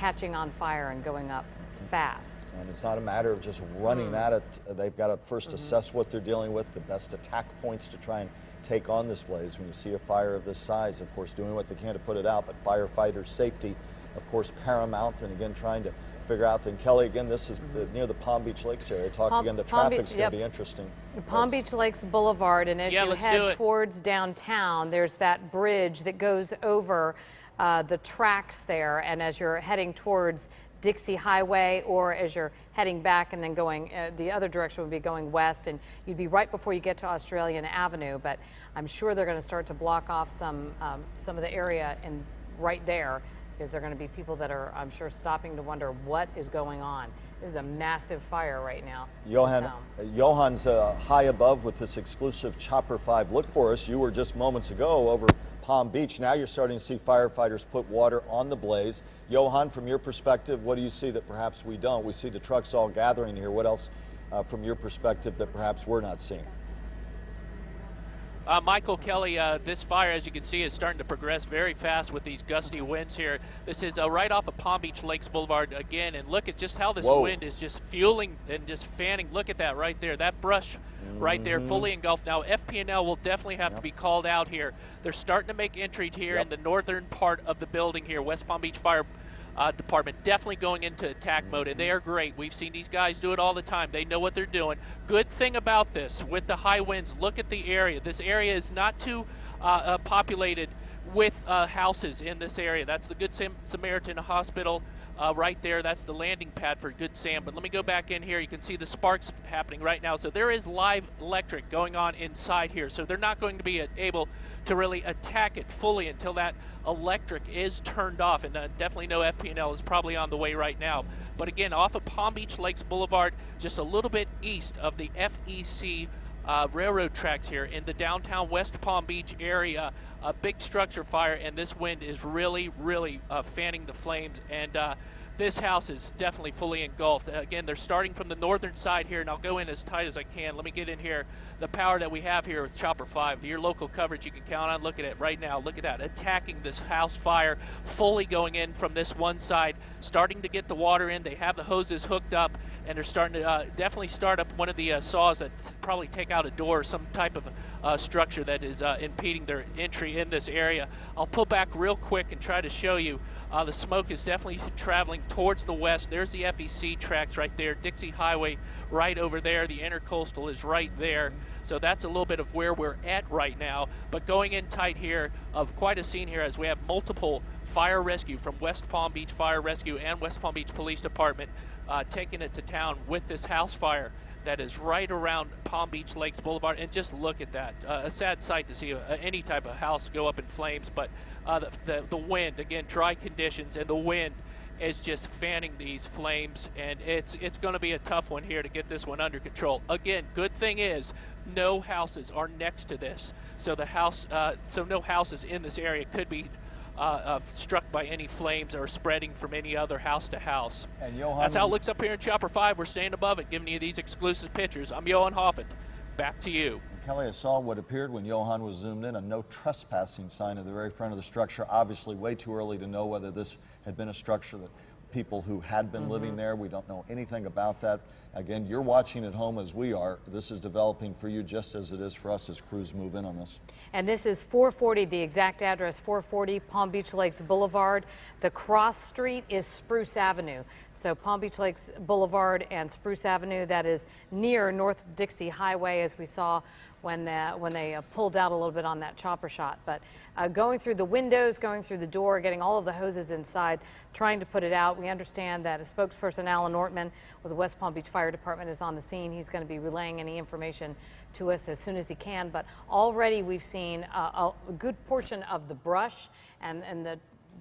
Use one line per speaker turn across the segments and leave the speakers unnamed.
catching on fire and going up fast.
And it's not a matter of just running at it. They've got to first assess what they're dealing with, the best attack points to try and take on this blaze. When you see a fire of this size, of course, doing what they can to put it out, but firefighter safety, of course, paramount. And again, trying to figure out. And Kelly, again, this is near the Palm Beach Lakes area. The traffic's going to be interesting.
Palm Beach Lakes Boulevard, and as you head towards downtown, there's that bridge that goes over the tracks there. And as you're heading towards Dixie Highway, or as you're heading back and then going the other direction would be going west, and you'd be right before you get to Australian Avenue. But I'm sure they're going to start to block off some of the area and right there, because there are going to be people that are, I'm sure, stopping to wonder what is going on. This is a massive fire right now.
Johan's high above with this exclusive Chopper 5 look for us. You were just moments ago over Palm Beach. Now you're starting to see firefighters put water on the blaze. Johan, from your perspective, what do you see that perhaps we don't? We see the trucks all gathering here. What else from your perspective that perhaps we're not seeing?
Michael, Kelly, this fire, as you can see, is starting to progress very fast with these gusty winds here. This is right off of Palm Beach Lakes Boulevard again, and look at just how this wind is just fueling and just fanning. Look at that right there, that brush right there, fully engulfed. Now, FP&L will definitely have to be called out here. They're starting to make entry here in the northern part of the building here. West Palm Beach Fire Department definitely going into attack mode, and they are great. We've seen these guys do it all the time. They know what they're doing. Good thing about this, with the high winds, look at the area. This area is not too populated with houses in this area. That's the Good Samaritan Hospital right there. That's the landing pad for Good Sam. But let me go back in here. You can see the sparks happening right now. So there is live electric going on inside here. So they're not going to be able to really attack it fully until that electric is turned off. And definitely no FP&L is probably on the way right now. But again, off of Palm Beach Lakes Boulevard, just a little bit east of the FEC railroad tracks here in the downtown West Palm Beach area. A big structure fire, and this wind is really, really fanning the flames. And this house is definitely fully engulfed. Again, they're starting from the northern side here, and I'll go in as tight as I can. Let me get in here. The power that we have here with Chopper 5, your local coverage you can count on. Look at it right now. Look at that, attacking this house fire, fully going in from this one side, starting to get the water in. They have the hoses hooked up, and they're starting to definitely start up one of the saws that probably take out a door or some type of structure that is impeding their entry in this area. I'll pull back real quick and try to show you. The smoke is definitely traveling towards the west. There's the FEC tracks right there. Dixie Highway right over there. The Intercoastal is right there. So that's a little bit of where we're at right now. But going in tight here, of quite a scene here, as we have multiple fire rescue from West Palm Beach Fire Rescue and West Palm Beach Police Department taking it to town with this house fire that is right around Palm Beach Lakes Boulevard. And just look at that. A sad sight to see any type of house go up in flames. But the wind, again, dry conditions, and the wind is just fanning these flames, and it's going to be a tough one here to get this one under control. Again, good thing is no houses are next to this, so no houses in this area could be struck by any flames or spreading from any other house to house.
And Johan,
that's how it looks up here in Chopper 5. We're staying above it, giving you these exclusive pictures. I'm Johan Hoffman. Back to you.
Kelly, I saw what appeared when Johan was zoomed in, a no trespassing sign at the very front of the structure. Obviously way too early to know whether this had been a structure that people who had been living there. We don't know anything about that. Again, you're watching at home as we are. This is developing for you just as it is for us as crews move in on this.
And this is 440, the exact address, 440 Palm Beach Lakes Boulevard. The cross street is Spruce Avenue. So Palm Beach Lakes Boulevard and Spruce Avenue, that is near North Dixie Highway, as we saw when they pulled out a little bit on that chopper shot. But going through the windows, going through the door, getting all of the hoses inside, trying to put it out. We understand that a spokesperson, Alan Ortman, with the West Palm Beach Fire Department, is on the scene. He's going to be relaying any information to us as soon as he can. But already we've seen a good portion of the brush and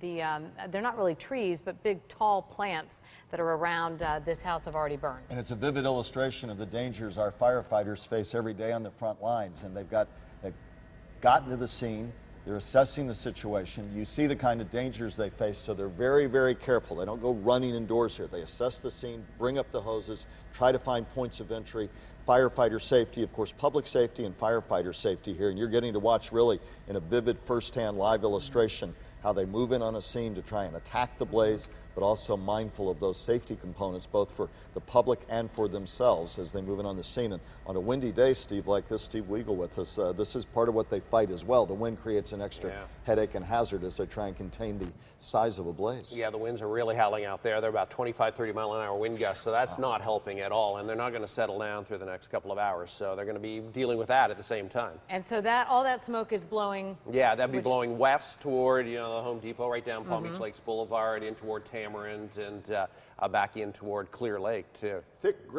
they're not really trees, but big tall plants that are around this house have already burned.
And it's a vivid illustration of the dangers our firefighters face every day on the front lines. And they've gotten to the scene. They're assessing the situation. You see the kind of dangers they face, so they're very, very careful. They don't go running indoors here. They assess the scene, bring up the hoses, try to find points of entry. Firefighter safety, of course, public safety and firefighter safety here. And you're getting to watch really in a vivid first-hand live illustration how they move in on a scene to try and attack the blaze, but also mindful of those safety components, both for the public and for themselves as they move in on the scene. And on a windy day, Steve, like this, Steve Weigel with us, this is part of what they fight as well. The wind creates an extra headache and hazard as they try and contain the size of a blaze.
Yeah, the winds are really howling out there. They're about 25, 30 mile an hour wind gusts, so that's not helping at all. And they're not going to settle down through the next couple of hours, so they're going to be dealing with that at the same time.
And so that all that smoke is blowing.
Yeah, that'd be blowing west toward, the Home Depot, right down Palm Beach Lakes Boulevard, in toward Tamarind, and back in toward Clear Lake, too.
Thick